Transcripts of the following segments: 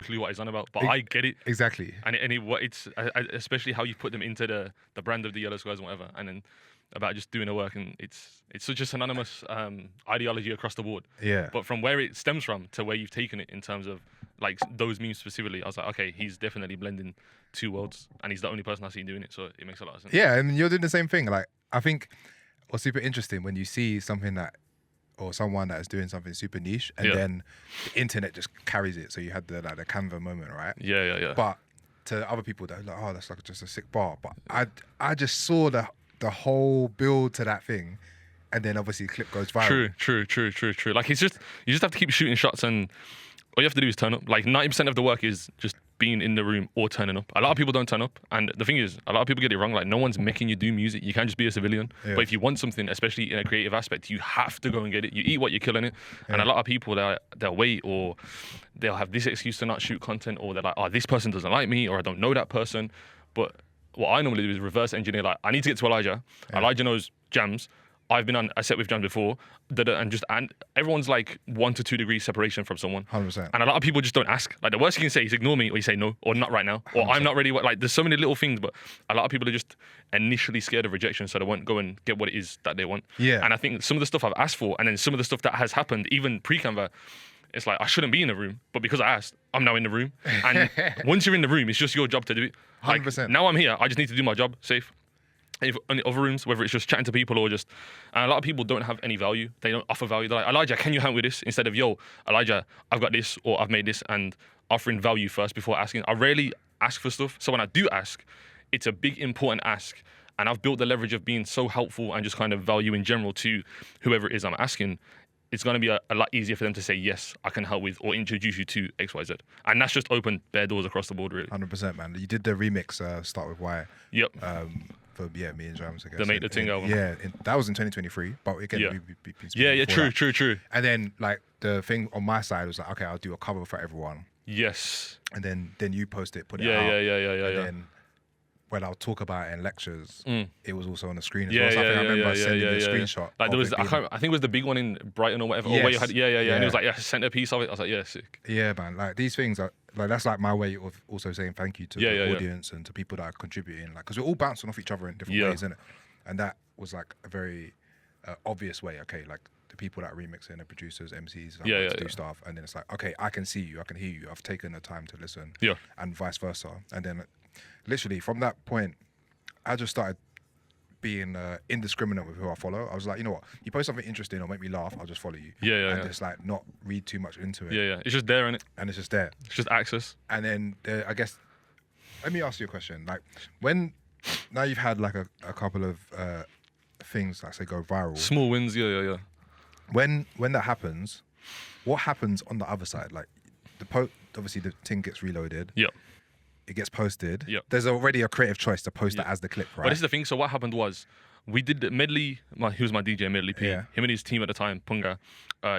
clue what he's on about, but I get it. Exactly. And it's especially how you put them into the brand of the yellow squares and whatever, and then about just doing the work, and it's such a synonymous ideology across the board. Yeah. But from where it stems from to where you've taken it in terms of like those memes specifically, I was like, okay, he's definitely blending two worlds, and he's the only person I see doing it, so it makes a lot of sense. Yeah, and you're doing the same thing. Like, I think what's super interesting when you see something that, or someone that is doing something super niche, and then the internet just carries it. So you had the Canva moment, right? Yeah. But to other people, they're like, oh, that's like just a sick bar. But I just saw the whole build to that thing, and then obviously the clip goes viral. True. Like, it's just, you just have to keep shooting shots, and all you have to do is turn up. Like 90% of the work is just being in the room or turning up. A lot of people don't turn up, and the thing is, a lot of people get it wrong. Like, no one's making you do music. You can't just be a civilian. Yeah. But if you want something, especially in a creative aspect, you have to go and get it. You eat what you're killing it. Yeah. And a lot of people, they'll wait, or they'll have this excuse to not shoot content, or they're like, oh, this person doesn't like me, or I don't know that person. But what I normally do is reverse engineer. Like, I need to get to Elijah. Yeah. Elijah knows jams. I've been on a set with jams before, and everyone's like 1 to 2 degrees separation from someone. 100%. And a lot of people just don't ask. Like, the worst you can say is ignore me, or you say no, or not right now, or 100%. I'm not ready. Like, there's so many little things, but a lot of people are just initially scared of rejection, so they won't go and get what it is that they want. Yeah. And I think some of the stuff I've asked for, and then some of the stuff that has happened, even pre-Canva, it's like, I shouldn't be in the room, but because I asked, I'm now in the room. And once you're in the room, it's just your job to do it. Like, 100%. Now I'm here, I just need to do my job safe. If in other rooms, whether it's just chatting to people or just, and a lot of people don't have any value. They don't offer value. They're like, Elijah, can you help with this? Instead of, yo, Elijah, I've got this, or I've made this, and offering value first before asking. I rarely ask for stuff. So when I do ask, it's a big, important ask. And I've built the leverage of being so helpful and just kind of value in general to whoever it is I'm asking. It's going to be a lot easier for them to say, yes, I can help with, or introduce you to X, Y, Z. And that's just opened bare doors across the board, really. 100%, man. You did the remix, Start With Why. Yep. For me and Drums, I guess. The Mayday Ting album. Yeah, that was in 2023, but again, true. And then like the thing on my side was like, okay, I'll do a cover for everyone. Yes. And then you post it, put it out. Yeah. Then when I'll talk about it in lectures, it was also on the screen as well. So I remember sending you a screenshot. Like, there was, I think it was the big one in Brighton or whatever. Yes. Or where you had, and it was like, centerpiece of it. I was like, yeah, sick. Yeah, man. Like, these things are like, that's like my way of also saying thank you to the audience and to people that are contributing. Like, because we're all bouncing off each other in different ways, innit? And that was like a very obvious way. Okay, like the people that are remixing, the producers, MCs, to do stuff, and then it's like, okay, I can see you, I can hear you. I've taken the time to listen, and vice versa. And then, literally from that point, I just started being indiscriminate with who I follow. I was like, you know what? You post something interesting or make me laugh, I'll just follow you. And just like not read too much into it. Yeah. It's just there, innit? And it's just there. It's just access. And then I guess, let me ask you a question. Like, now you've had like a couple of things that say go viral. Small wins, yeah. When that happens, what happens on the other side? Like, obviously the Ting gets reloaded. Yeah. It gets posted. Yep. There's already a creative choice to post that as the clip, right? But this is the thing. So what happened was, we did the Medley. He was my DJ, Medley P. Yeah. Him and his team at the time, Punga.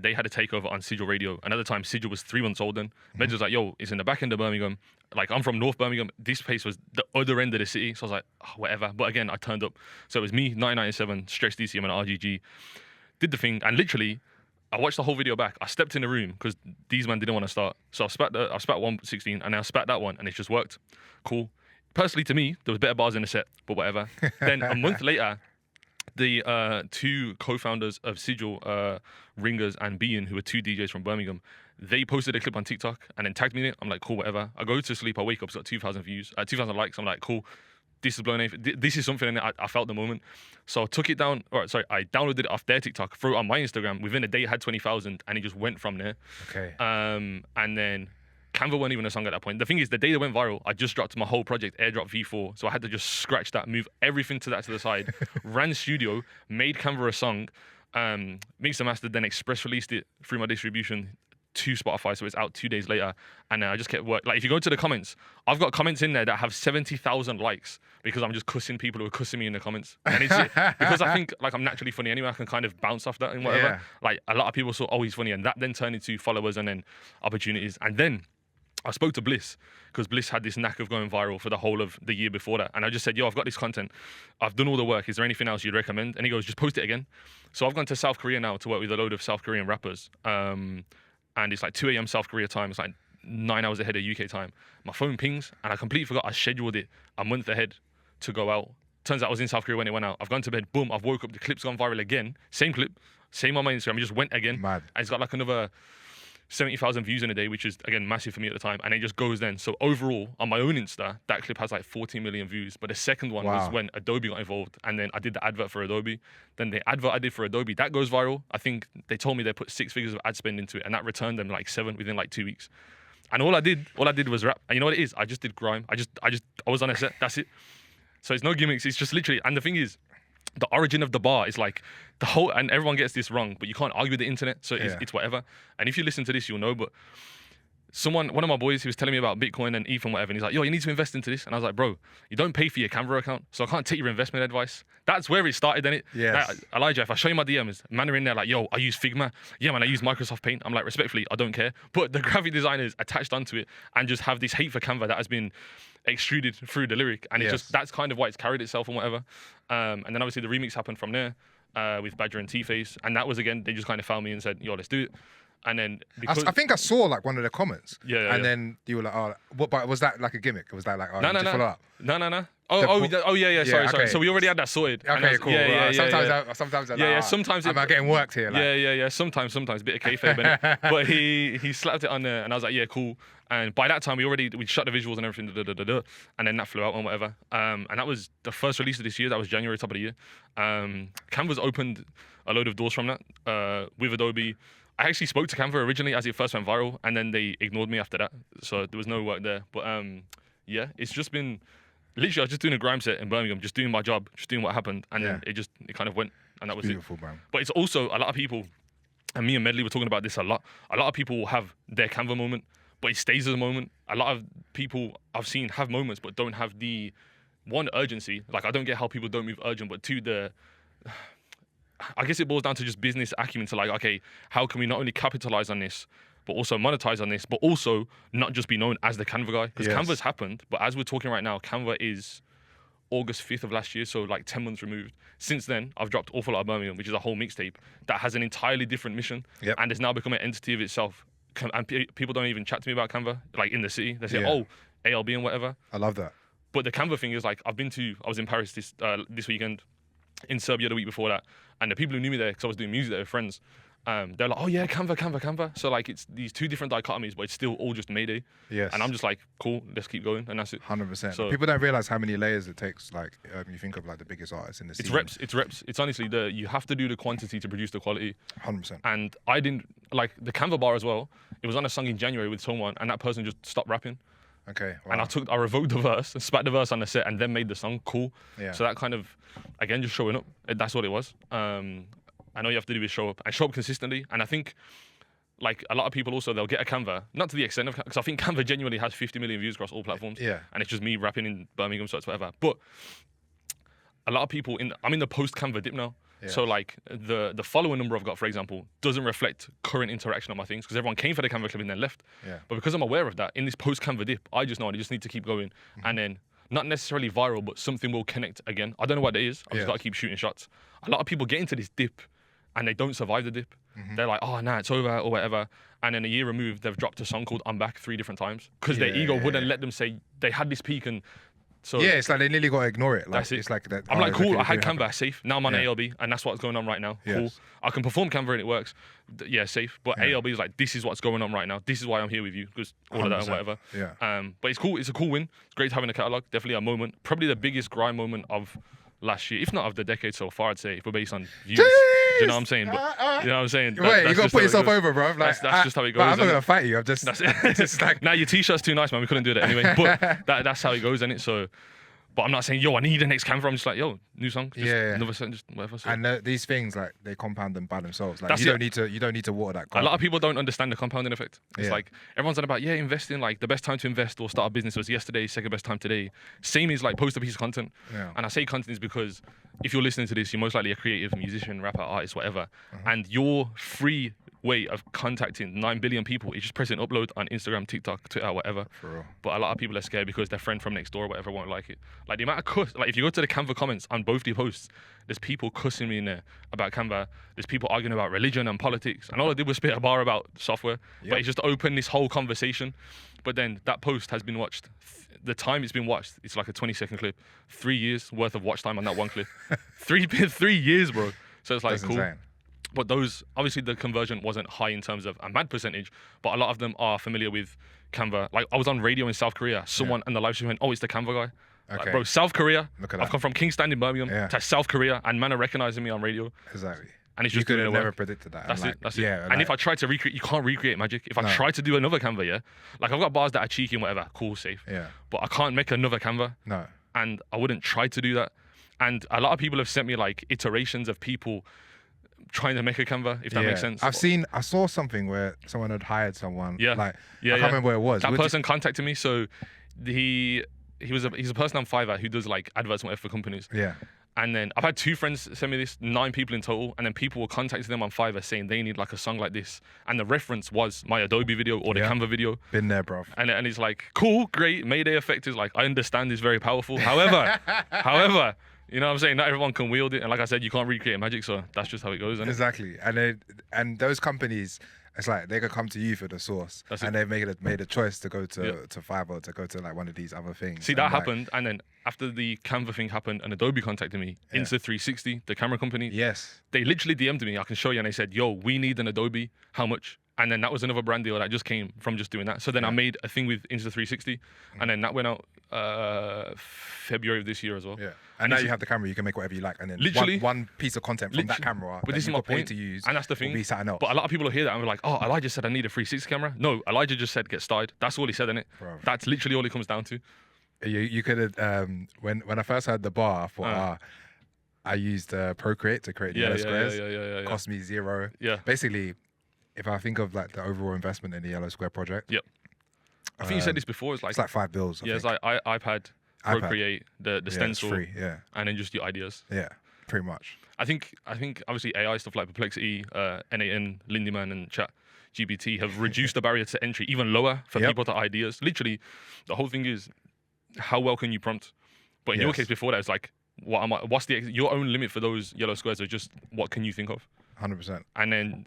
They had a takeover on Sigil Radio. And at the time, Sigil was 3 months old then. Med was like, yo, it's in the back end of Birmingham. Like, I'm from North Birmingham. This place was the other end of the city. So I was like, oh, whatever. But again, I turned up. So it was me, 1997, Stretch DCM and RGG. Did the thing. And literally, I watched the whole video back. I stepped in the room because these men didn't want to start. So I spat 116 and then I spat that one and it just worked. Cool. Personally, to me, there was better bars in the set, but whatever. Then a month later, the 2 co-founders of Sigil, Ringers and Bean, who were 2 DJs from Birmingham, they posted a clip on TikTok and then tagged me in it. I'm like, cool, whatever. I go to sleep, I wake up, it's got 2,000 views, 2,000 likes. I'm like, cool. This is blowing. This is something, and I felt the moment. So I took it down. I downloaded it off their TikTok, threw it on my Instagram. Within a day, it had 20,000, and it just went from there. Okay. And then Canva wasn't even a song at that point. The thing is, the day that went viral, I just dropped my whole project, Airdrop V4. So I had to just scratch that, move everything to the side, ran studio, made Canva a song, mixed and mastered, then express released it through my distribution to Spotify, so it's out 2 days later, and I just kept working. Like, if you go to the comments, I've got comments in there that have 70,000 likes because I'm just cussing people who are cussing me in the comments, and it's because I think like I'm naturally funny anyway. I can kind of bounce off that and whatever. Yeah. Like, a lot of people saw, oh, he's funny, and that then turned into followers and then opportunities. And then I spoke to Bliss because Bliss had this knack of going viral for the whole of the year before that, and I just said, yo, I've got this content, I've done all the work, is there anything else you'd recommend? And he goes, just post it again. So I've gone to South Korea now to work with a load of South Korean rappers. And it's like 2 a.m. South Korea time. It's like 9 hours ahead of UK time. My phone pings, and I completely forgot I scheduled it a month ahead to go out. Turns out I was in South Korea when it went out. I've gone to bed, boom, I've woke up, the clip's gone viral again. Same clip, same on my Instagram, it just went again. Mad. And it's got like another 70,000 views in a day, which is, again, massive for me at the time. And it just goes then. So overall, on my own Insta, that clip has like 14 million views. But the second one was when Adobe got involved. And then I did the advert for Adobe. Then the advert I did for Adobe, that goes viral. I think they told me they put 6 figures of ad spend into it. And that returned them like 7 within like 2 weeks. And all I did was rap. And you know what it is? I just did grime. I was on a set. That's it. So it's no gimmicks. It's just literally, and the thing is, the origin of the bar is like the whole, and everyone gets this wrong, but you can't argue with the internet. So it's whatever. And if you listen to this, you'll know. But one of my boys, he was telling me about Bitcoin and ETH and whatever. And he's like, yo, you need to invest into this. And I was like, bro, you don't pay for your Canva account. So I can't take your investment advice. That's where it started, then it. Yes. Like, Elijah, if I show you my DMs, man are in there like, yo, I use Figma. Yeah, man, I use Microsoft Paint. I'm like, respectfully, I don't care. But the graphic designers attached onto it and just have this hate for Canva that has been extruded through the lyric, and that's kind of why it's carried itself and whatever. And then obviously the remix happened from there with Badger and T-Face, and that was, again, they just kind of found me and said, yo, let's do it. And then because I think I saw like one of the comments, then you were like, oh, what? But was that like a gimmick? Was that like, oh, no. Sorry. Okay. So we already had that sorted. Okay, cool. Sometimes Sometimes am I getting worked here? Like? Yeah. Sometimes bit of kayfabe in it. But he slapped it on there, and I was like, yeah, cool. And by that time, we shot the visuals and everything, and then that flew out and whatever. And that was the first release of this year. That was January, top of the year. Canva's opened a load of doors from that with Adobe. I actually spoke to Canva originally as it first went viral, and then they ignored me after that. So there was no work there. But yeah, it's just been literally I was just doing a grime set in Birmingham, just doing my job, just doing what happened, and then it kind of went, and that was beautiful, man. But it's also a lot of people, and me and Medley were talking about this a lot. A lot of people will have their Canva moment, but it stays as a moment. A lot of people I've seen have moments, but don't have the one urgency. Like I don't get how people don't move urgent, but two, I guess it boils down to just business acumen to like, okay, how can we not only capitalize on this, but also monetize on this, but also not just be known as the Canva guy? Because Canva's happened, but as we're talking right now, Canva is August 5th of last year, so like 10 months removed. Since then, I've dropped Awful Lot of Birmingham, which is a whole mixtape that has an entirely different mission and has now become an entity of itself. And people don't even chat to me about Canva, like in the city. They say, oh, ALB and whatever. I love that. But the Canva thing is like, I was in Paris this weekend, in Serbia the week before that, and the people who knew me there, because I was doing music there with friends, they're like, oh yeah, Canva. So like it's these two different dichotomies, but it's still all just Mayday. Yes. And I'm just like, cool, let's keep going, and that's it. 100%. So people don't realize how many layers it takes. Like you think of like the biggest artists in the scene. It's reps. It's honestly you have to do the quantity to produce the quality. 100%. And I didn't like the Canva bar as well. It was on a song in January with someone, and that person just stopped rapping. Okay. Wow. And I revoked the verse, spat the verse on the set, and then made the song cool. Yeah. So that kind of, again, just showing up. That's what it was. I know you have to do is show up consistently. And I think, like a lot of people also, they'll get a Canva, not to the extent of, because I think Canva genuinely has 50 million views across all platforms. Yeah. And it's just me rapping in Birmingham, so it's whatever. But a lot of people I'm in the post Canva dip now. Yeah. So like the follower number I've got, for example, doesn't reflect current interaction on my things because everyone came for the Canva clip and then left. Yeah. But because I'm aware of that, in this post Canva dip, I just know I just need to keep going, and then not necessarily viral, but something will connect again. I don't know what it is. I've just got to keep shooting shots. A lot of people get into this dip and they don't survive the dip. They're like, oh, nah, it's over or whatever. And then a year removed, they've dropped a song called I'm Back 3 different times because their ego wouldn't let them say they had this peak. And so it's like they nearly got to ignore it. Like, it's like that. I'm like, cool, I had Canva, safe. Now I'm on ALB, and that's what's going on right now. Cool. I can perform Canva and it works. Yeah, safe. But ALB is like, this is what's going on right now. This is why I'm here with you, because all of that and whatever. Yeah. But it's cool. It's a cool win. It's great having a catalog. Definitely a moment. Probably the biggest grime moment of last year, if not of the decade so far, I'd say, if we're based on views. Do you know what I'm saying? But, you know what I'm saying? Wait, you got to put yourself over, bro. Like, that's just how it goes. I'm not going to fight you. I'm just... Just like... Nah, your T-shirt's too nice, man. We couldn't do that anyway. But that's how it goes, isn't it? So... But I'm not saying, yo, I need the next Canva. I'm just like, yo, new song. Just another song, just whatever. So. And these things, like, they compound them by themselves. Like, you don't need to water that. A lot of people don't understand the compounding effect. It's like, everyone's on about, investing, like, the best time to invest or start a business was yesterday, second best time today. Same is, like, post a piece of content. Yeah. And I say content is because if you're listening to this, you're most likely a creative musician, rapper, artist, whatever. And your free way of contacting 9 billion people is just pressing upload on Instagram, TikTok, Twitter, whatever. For real. But a lot of people are scared because their friend from next door or whatever won't like it. Like the amount of cuss, like if you go to the Canva comments on both the posts, there's people cussing me in there about Canva. There's people arguing about religion and politics. And all I did was spit a bar about software. Yep. But it's just opened this whole conversation. But then that post has been watched. The time it's been watched, it's like a 20-second clip. 3 years worth of watch time on that one clip. 3 years, bro. So it's like, That's cool. insane. But those, obviously the conversion wasn't high in terms of a mad percentage, but a lot of them are familiar with Canva. Like I was on radio in South Korea. Someone in the live stream went, oh, it's the Canva guy. Okay. Like, bro, South Korea. Look at I've that. come from Kingston in Birmingham to South Korea, and man are recognizing me on radio. Exactly. And it's You just could doing have the never work. predicted that. That's and it. That's yeah, it. And if I try to recreate, you can't recreate magic. If I try to do another Canva, yeah, like I've got bars that are cheeky and whatever, cool, safe. Yeah. But I can't make another Canva. No. And I wouldn't try to do that. And a lot of people have sent me like iterations of people trying to make a Canva, if that makes sense. I saw something where someone had hired someone. Yeah. Like, I can't remember where it was. That person contacted me. So he's a person on Fiverr who does like adverts and whatever for companies. Yeah. And then I've had 2 friends send me this, 9 people in total, and then people were contacting them on Fiverr saying they need like a song like this. And the reference was my Adobe video or the Canva video. Been there, bro. And it's like, cool, great. Mayday effect is like, I understand it's very powerful. However, you know what I'm saying? Not everyone can wield it. And like I said, you can't recreate magic. So that's just how it goes, isn't it? Exactly. And those companies, it's like they could come to you for the source. And they've made a choice to go to Fiverr, to go to like one of these other things. See, that happened. And then after the Canva thing happened and Adobe contacted me, Insta360, the camera company. Yes. They literally DM'd me. I can show you. And they said, yo, we need an Adobe. How much? And then that was another brand deal that just came from just doing that. So then I made a thing with Insta360. And then that went out February of this year as well. Yeah. And now you have the camera, you can make whatever you like. And then literally, one piece of content from that camera but this is my point to use, and that's the thing. Will be something else. But a lot of people will hear that and be like, oh, Elijah said I need a 360 camera. No, Elijah just said get started. That's all he said, innit? Bro. That's literally all it comes down to. You could have, when I first heard the bar, I thought, I used Procreate to create the yellow squares. Yeah. Cost me $0. Yeah. Basically, if I think of like the overall investment in the yellow square project. Yep. I think you said this before. It's like $5. It's like iPad, Procreate, the stencil, it's free, and then just your ideas. Yeah, pretty much. I think obviously AI stuff like Perplexity, N8N, Lindyman, and Chat GPT have reduced the barrier to entry even lower for people to ideas. Literally, the whole thing is how well can you prompt? But in your case before that, it's like what's your own limit for those yellow squares? Are just what can you think of? 100%. And then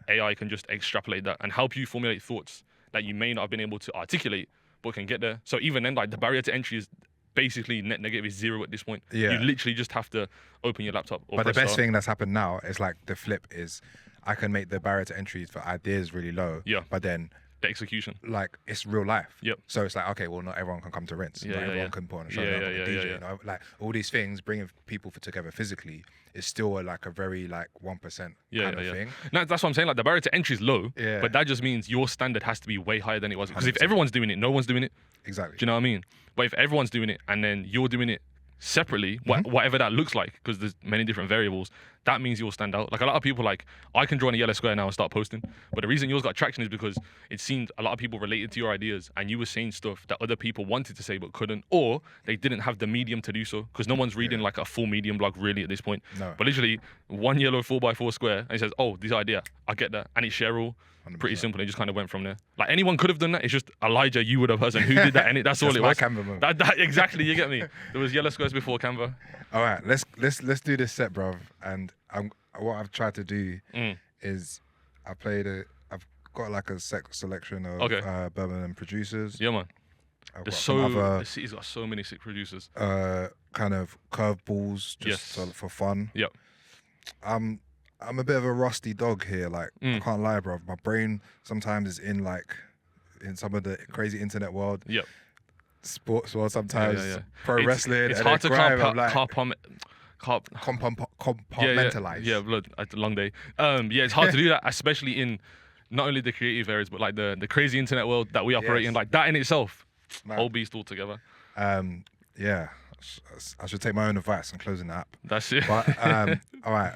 AI can just extrapolate that and help you formulate thoughts that you may not have been able to articulate, but can get there. So even then, like the barrier to entry is basically net negative is 0 at this point. Yeah. You literally just have to open your laptop. Or but the press best start. thing that's happened now is like the flip is I can make the barrier to entry for ideas really low. Yeah. But then the execution. like it's real life. Yep. So it's like, okay, well, not everyone can come to Rinse. Not everyone can put on a show. Yeah, not everyone can DJ. yeah. You know? Like all these things, bringing people together physically is still like a very like 1% kind of thing. No, that's what I'm saying. Like the barrier to entry is low, Yeah. but that just means your standard has to be way higher than it was. Because if 100%. everyone's doing it, no one's doing it. Exactly. Do you know what I mean? But if everyone's doing it and then you're doing it separately, whatever that looks like, because there's many different variables, that means you'll stand out. Like a lot of people, like I can draw on a yellow square now and start posting, but the reason yours got traction is because it seemed a lot of people related to your ideas and you were saying stuff that other people wanted to say but couldn't, or they didn't have the medium to do so, because no one's reading like a full medium blog really at this point. No. But literally one yellow 4x4 square and it says, oh, this idea, I get that, and it's shareable. 100%. Pretty simple. It just kind of went from there. Like anyone could have done that. It's just Elijah, you would have person who did that, and that's all it my was. Canva move. That exactly. You get me. There was yellow squares before Canva. All right, let's do this set, bro. And what I've tried to do is I've got like a selection of Birmingham producers. Yeah, man. The city's got so many sick producers. Kind of curveballs just for fun. Yep. I'm a bit of a rusty dog here. Like I can't lie, bro. My brain sometimes is in some of the crazy internet world. Yep. Sports world sometimes. Pro wrestling. It's and hard to compartmentalize. Yeah, blood. A long day. It's hard to do that, especially in not only the creative areas, but like the crazy internet world that we operate in. Like that in itself, whole beast altogether. Yeah. I should take my own advice on closing the app. That's it. But all right.